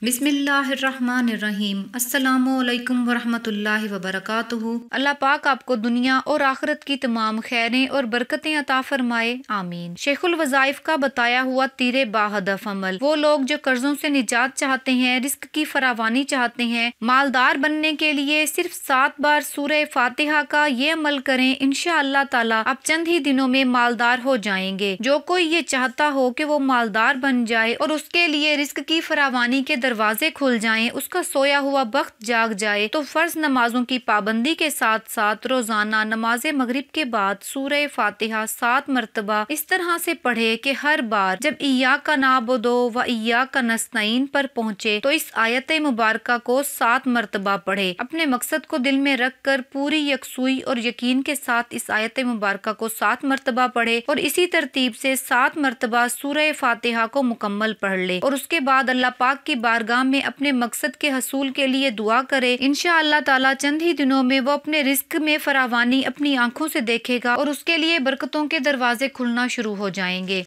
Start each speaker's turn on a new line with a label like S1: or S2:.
S1: بسم اللہ الرحمن الرحیم۔ السلام علیکم ورحمۃ اللہ وبرکاتہ۔ اللہ پاک آپ کو دنیا اور آخرت کی تمام خیریں اور برکتیں عطا فرمائے، آمین۔ شیخ الوظائف کا بتایا ہوا تیر با ہدف عمل۔ وہ لوگ جو قرضوں سے نجات چاہتے ہیں، رزق کی فراوانی چاہتے ہیں، مالدار بننے کے لیے صرف 7 بار سورہ فاتحہ کا یہ عمل کریں، انشاءاللہ تعالی آپ چند ہی دنوں میں مالدار ہو جائیں گے۔ جو کوئی یہ چاہتا ہو کہ وہ مالدار بن جائے اور اس کے لیے رزق کی فراوانی کے دروازے کھل جائیں، اس کا سویا ہوا وقت جاگ جائے، تو فرض نمازوں کی پابندی کے ساتھ ساتھ روزانہ نماز مغرب کے بعد سورہ فاتحہ 7 مرتبہ اس طرح سے پڑھے کہ ہر بار جب ایاک نعبد و ایاک نستعین پر پہنچے تو اس آیت مبارکہ کو 7 مرتبہ پڑھے۔ اپنے مقصد کو دل میں رکھ کر پوری یکسوئی اور یقین کے ساتھ اس آیت مبارکہ کو 7 مرتبہ پڑھے اور اسی ترتیب سے 7 مرتبہ سورہ فاتحہ کو مکمل پڑھ لے، اور اس کے بعد اللہ پاک کی بارگاہ میں اپنے مقصد کے حصول کے لیے دعا کرے۔ انشاءاللہ تعالی چند ہی دنوں میں وہ اپنے رزق میں فراوانی اپنی آنکھوں سے دیکھے گا اور اس کے لیے برکتوں کے دروازے کھلنا شروع ہو جائیں گے۔